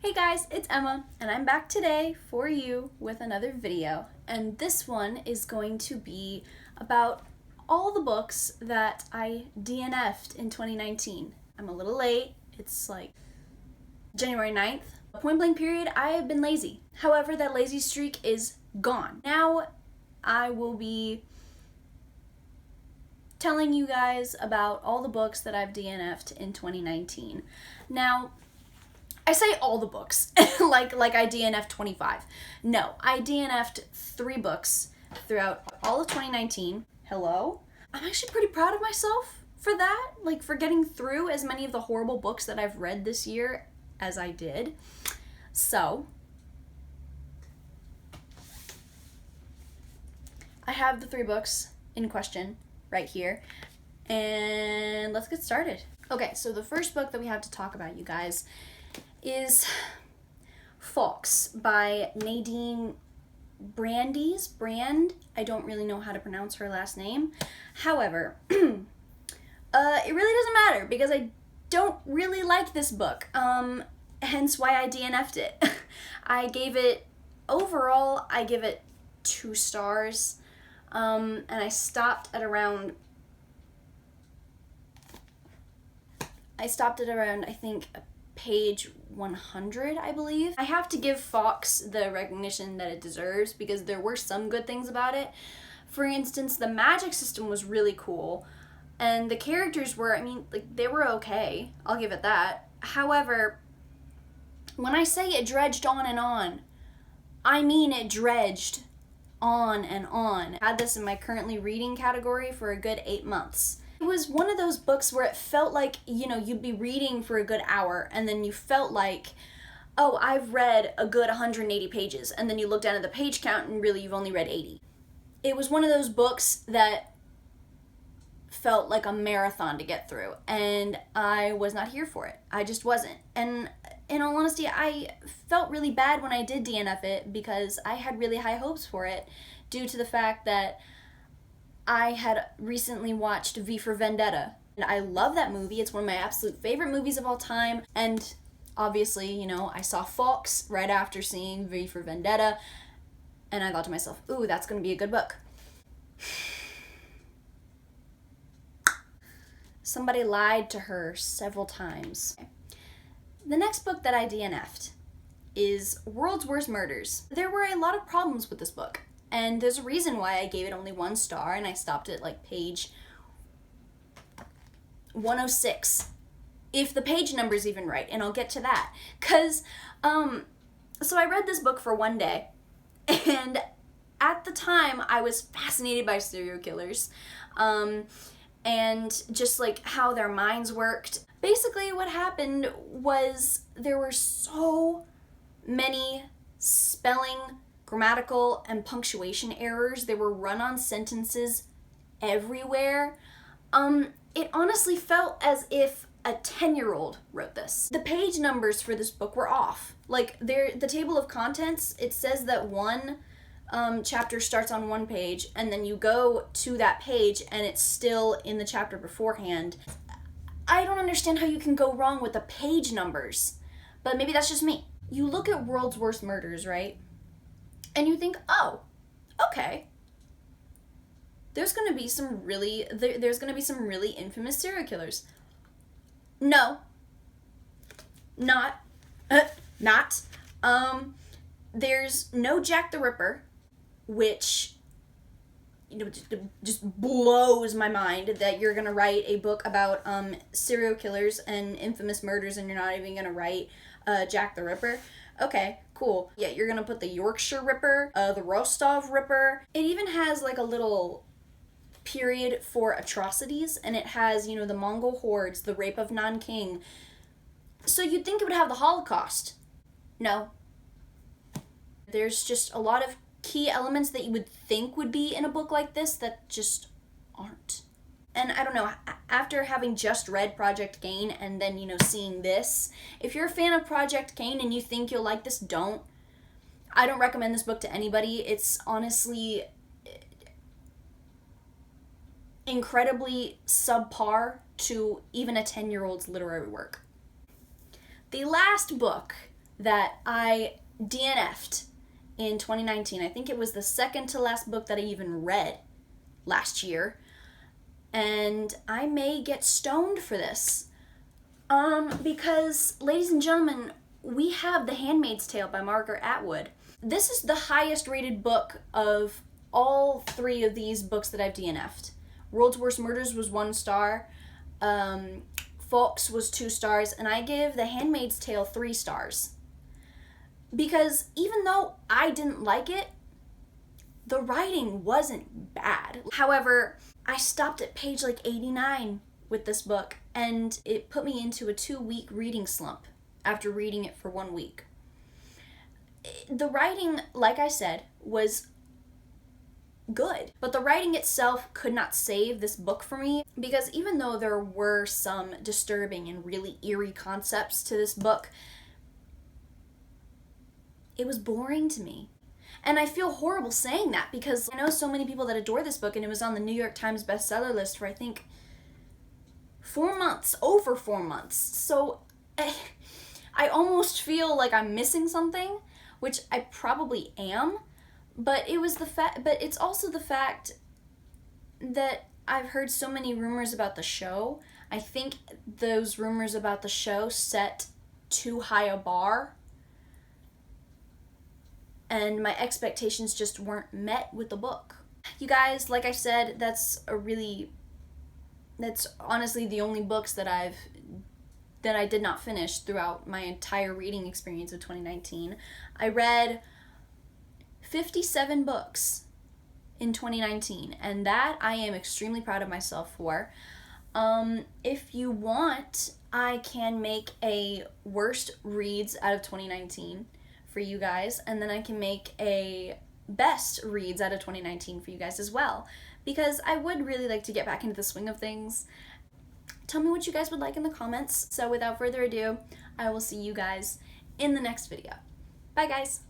Hey guys, it's Emma, and I'm back today for you with another video. And this one is going to be about all the books that I DNFed in 2019. I'm a little late. It's like January 9th. Point blank period, I have been lazy. However, that lazy streak is gone. Now I will be telling you guys about all the books that I've DNFed in 2019. Now, I say all the books, like I DNF'd 25. No, I DNF'd 3 books throughout all of 2019. Hello? I'm actually pretty proud of myself for that, like for getting through as many of the horrible books that I've read this year as I did. So, I have the 3 books in question right here, and let's get started. Okay, so the first book that we have to talk about, you guys, is Fawkes by Nadine Brand. I don't really know how to pronounce her last name. However, it really doesn't matter because I don't really like this book. Hence why I DNF'd it. Overall, I give it 2 stars. And I stopped at around, I think, page 100, I believe. I have to give Fawkes the recognition that it deserves because there were some good things about it. For instance, the magic system was really cool, and the characters were, they were okay. I'll give it that. However, when I say it dredged on and on, I mean it dredged on and on. I had this in my currently reading category for a good 8 months. It was one of those books where it felt like, you'd be reading for a good hour and then you felt like, oh, I've read a good 180 pages. And then you look down at the page count and really you've only read 80. It was one of those books that felt like a marathon to get through. And I was not here for it. I just wasn't. And in all honesty, I felt really bad when I did DNF it because I had really high hopes for it due to the fact that I had recently watched V for Vendetta, and I love that movie. It's one of my absolute favorite movies of all time, and obviously, I saw Fawkes right after seeing V for Vendetta, and I thought to myself, ooh, that's going to be a good book. Somebody lied to her several times. The next book that I DNF'd is World's Worst Murders. There were a lot of problems with this book. And there's a reason why I gave it only 1 star and I stopped at page 106. If the page number's even right, and I'll get to that. So I read this book for one day, and at the time I was fascinated by serial killers, and just how their minds worked. Basically what happened was there were so many spelling, grammatical, and punctuation errors. They were run-on sentences everywhere. It honestly felt as if a 10-year-old wrote this. The page numbers for this book were off. The table of contents, it says that one chapter starts on one page, and then you go to that page, and it's still in the chapter beforehand. I don't understand how you can go wrong with the page numbers, but maybe that's just me. You look at World's Worst Murders, right? And you think, oh, okay, there's going to be some really infamous serial killers. No, not. There's no Jack the Ripper, which, just blows my mind that you're going to write a book about serial killers and infamous murders and you're not even going to write Jack the Ripper. Okay, cool. Yeah, you're gonna put the Yorkshire Ripper, the Rostov Ripper. It even has a little period for atrocities, and it has, the Mongol hordes, the rape of Nanking. So you'd think it would have the Holocaust. No. There's just a lot of key elements that you would think would be in a book like this that just aren't. And I don't know, after having just read Project Cain and then, seeing this, if you're a fan of Project Cain and you think you'll like this, don't. I don't recommend this book to anybody. It's honestly incredibly subpar to even a 10-year-old's literary work. The last book that I DNFed in 2019. I think it was the second to last book that I even read last year. And I may get stoned for this. Because, ladies and gentlemen, we have The Handmaid's Tale by Margaret Atwood. This is the highest rated book of all three of these books that I've DNF'd. World's Worst Murders was 1 star. Fawkes was 2 stars. And I give The Handmaid's Tale 3 stars. Because even though I didn't like it, the writing wasn't bad. However, I stopped at page like 89 with this book, and it put me into a 2-week reading slump after reading it for 1 week. The writing, like I said, was good, but the writing itself could not save this book for me, because even though there were some disturbing and really eerie concepts to this book, it was boring to me. And I feel horrible saying that, because I know so many people that adore this book, and it was on the New York Times bestseller list for, I think, 4 months, over 4 months. So I almost feel like I'm missing something, which I probably am, but it's also the fact that I've heard so many rumors about the show. I think those rumors about the show set too high a bar, and my expectations just weren't met with the book. You guys, like I said, that's honestly the only books that I did not finish throughout my entire reading experience of 2019. I read 57 books in 2019, and that I am extremely proud of myself for. If you want, I can make a worst reads out of 2019 for you guys, and then I can make a best reads out of 2019 for you guys as well, because I would really like to get back into the swing of things. Tell me what you guys would like in the comments. So without further ado, I will see you guys in the next video. Bye guys!